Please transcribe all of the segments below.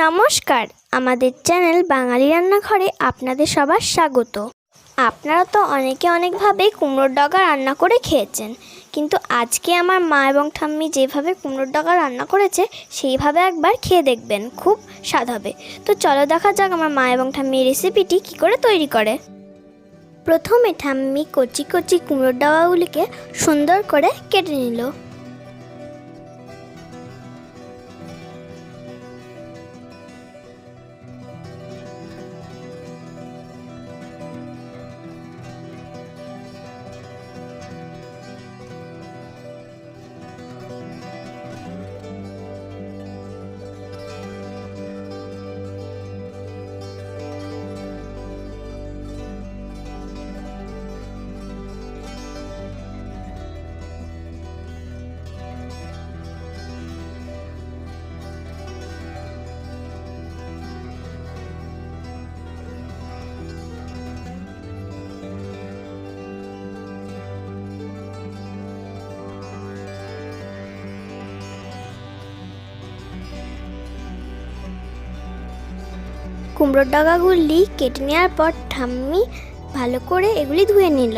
নমস্কার, আমাদের চ্যানেল বাঙালি রান্নাঘরে আপনাদের সবার স্বাগত। আপনারা তো অনেকভাবে কুমড়োর ডগা রান্না করে খেয়েছেন, কিন্তু আজকে আমার মা এবং ঠাম্মি যেভাবে কুমড়োর ডগা রান্না করেছে সেইভাবে একবার খেয়ে দেখবেন, খুব স্বাদ হবে। তো চলো দেখা যাক আমার মা এবং ঠাম্মি এই রেসিপিটি কী করে তৈরি করে। প্রথমে ঠাম্মি কচি কচি কুমড়োর ডগাগুলিকে সুন্দর করে কেটে নিল। কুমড়োর ডগাগুলি কেটে নেওয়ার পর ঠাম্মি ভালো করে এগুলি ধুয়ে নিল।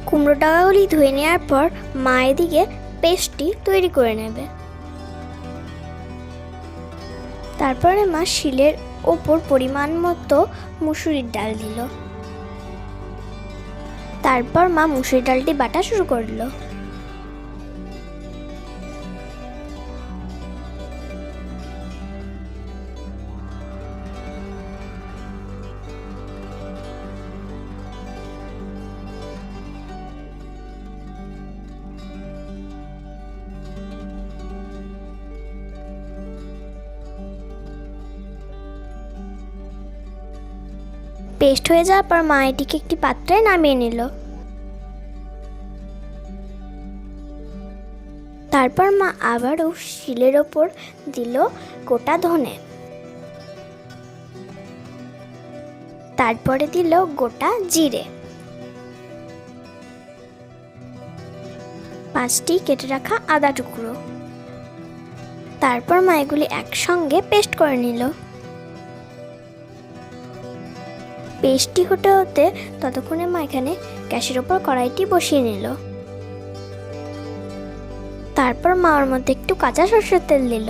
কুমড়োর ডগাগুলি ধুয়ে নেওয়ার পর মা এদিকে পেস্টটি তৈরি করে নেবে। তারপরে মা শিলের ওপর পরিমাণ মতো মুসুরির ডাল দিল। তারপর মা মুসুরির ডালটি বাটা শুরু করলো। পেস্ট হয়ে যাওয়ার পর মা এটিকে একটি পাত্রে নামিয়ে নিল। তারপর মা আবারও শিলের ওপর দিল গোটা ধনে, তারপরে দিল গোটা জিরে, 5টি কেটে রাখা আদা টুকরো। তারপর মা এগুলি একসঙ্গে পেস্ট করে নিল। পেস্টটি হতে হতে ততক্ষণে মা এখানে গ্যাসের ওপর কড়াইটি বসিয়ে নিল। তারপর মা ওর মধ্যে একটু কাঁচা সরষের তেল দিল।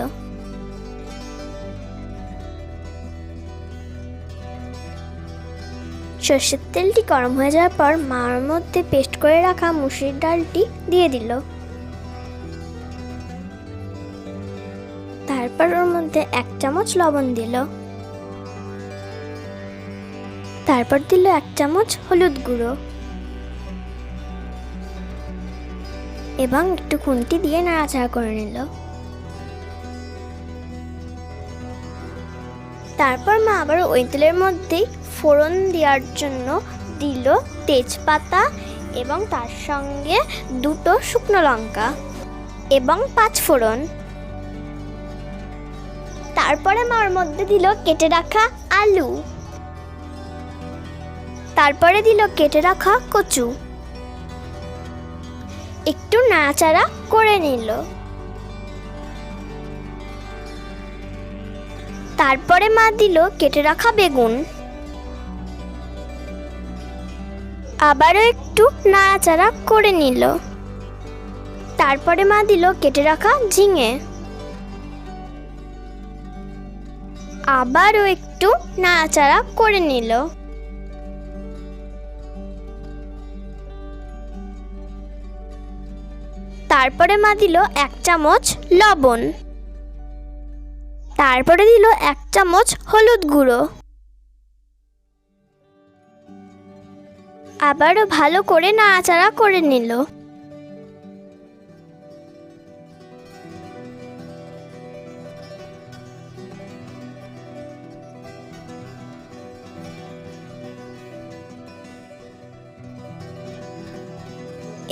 সরষের তেলটি গরম হয়ে যাওয়ার পর মা ওর মধ্যে পেস্ট করে রাখা মুসুরির ডালটি দিয়ে দিল। তারপর ওর মধ্যে 1 চামচ লবণ দিল। তারপর দিল 1 চামচ হলুদ গুঁড়ো এবং একটু খুন্তি দিয়ে নাড়াচাড়া করে নিল। তারপর মা আবার ওই তেলের মধ্যেই ফোড়ন দেওয়ার জন্য দিল তেজপাতা এবং তার সঙ্গে 2টো শুকনো লঙ্কা এবং 5 ফোড়ন। তারপরে মা ওর মধ্যে দিল কেটে রাখা আলু, তারপরে দিল কেটে রাখা কচু, একটু নাড়াচাড়া করে নিল। তারপরে মা দিল কেটে রাখা বেগুন, আবারও একটু নাড়াচাড়া করে নিল। তারপরে মা দিল কেটে রাখা ঝিঙে, আবারও একটু নাড়াচাড়া করে নিল। তারপরে মা দিল 1 চামচ লবণ, তারপরে দিল 1 চামচ হলুদ গুঁড়ো, আবারও ভালো করে নাড়াচাড়া করে নিল।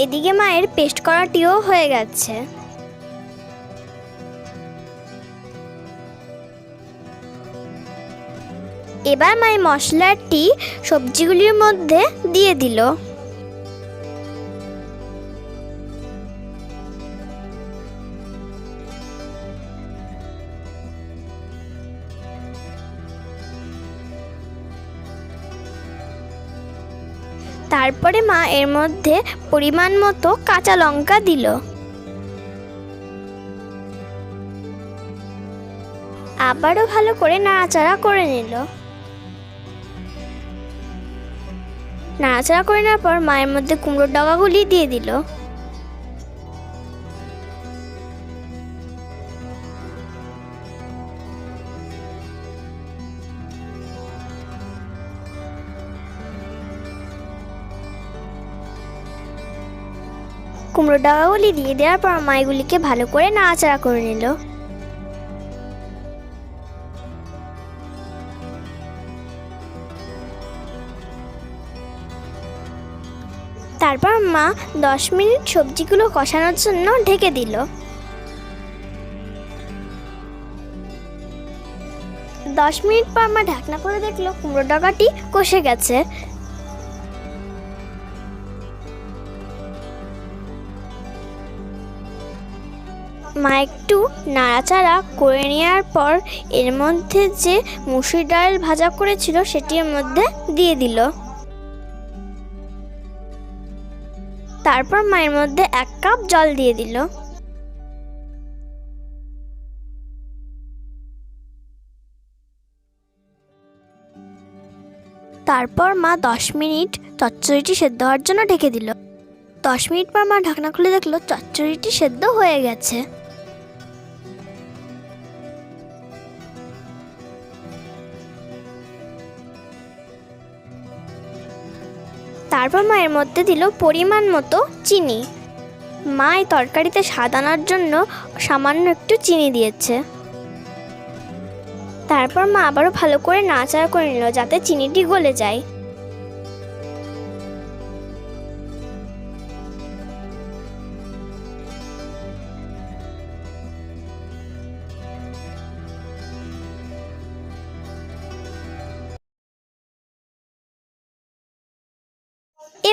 এদিকে মায়ের পেস্ট করাটিও হয়ে গেছে। এবার মা এই মশলাটি সবজিগুলির মধ্যে দিয়ে দিল। তারপরে মা এর মধ্যে পরিমাণ মতো কাঁচা লঙ্কা দিল। আবারও ভালো করে নাড়াচাড়া করে নিল। নাড়াচাড়া করে নেওয়ার পর মায়ের মধ্যে কুমড়োর ডগাগুলি দিয়ে দিল। কুমড়োর ডগাগুলি দিয়ে দেওয়ার পর মা এগুলিকে ভালো করে নাড়াচাড়া করে নিল। তারপর মা 10 মিনিট সবজিগুলো কষানোর জন্য ঢেকে দিল। 10 মিনিট পর মা ঢাকনা খুলে দেখলো কুমড়োর ডগাটি কষে গেছে। মা একটু নাড়াচাড়া করে নেওয়ার পর এর মধ্যে যে মুসুর ডাল ভাজা করেছিল সেটি এর মধ্যে দিয়ে দিল। তারপর মায়ের মধ্যে 1 কাপ জল দিয়ে দিল। তারপর মা 10 মিনিট চচ্চড়িটি সেদ্ধ হওয়ার জন্য ঢেকে দিল। 10 মিনিট পর মা ঢাকনা খুলে দেখলো চচ্চড়িটি সেদ্ধ হয়ে গেছে। তারপর মায়ের মধ্যে দিল পরিমাণ মতো চিনি। মা এই তরকারিতে স্বাদ আনার জন্য সামান্য একটু চিনি দিয়েছে। তারপর মা আবারও ভালো করে নাড়াচাড়া করে নিল যাতে চিনিটি গলে যায়।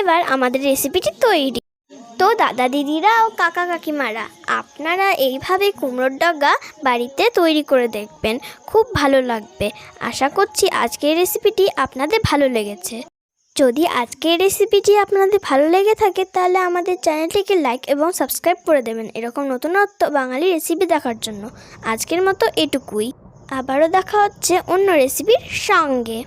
এবার আমাদের রেসিপিটি তৈরি। তো দাদা দিদিরা ও কাকা কাকিমারা, আপনারা এইভাবে কুমড়োর ডগা বাড়িতে তৈরি করে দেখবেন, খুব ভালো লাগবে। আশা করছি আজকের রেসিপিটি আপনাদের ভালো লেগেছে। যদি আজকের রেসিপিটি আপনাদের ভালো লেগে থাকে তাহলে আমাদের চ্যানেলটিকে লাইক এবং সাবস্ক্রাইব করে দেবেন এরকম নতুনত্ব বাঙালি রেসিপি দেখার জন্য। আজকের মতো এটুকুই, আবারও দেখা হচ্ছে অন্য রেসিপির সঙ্গে।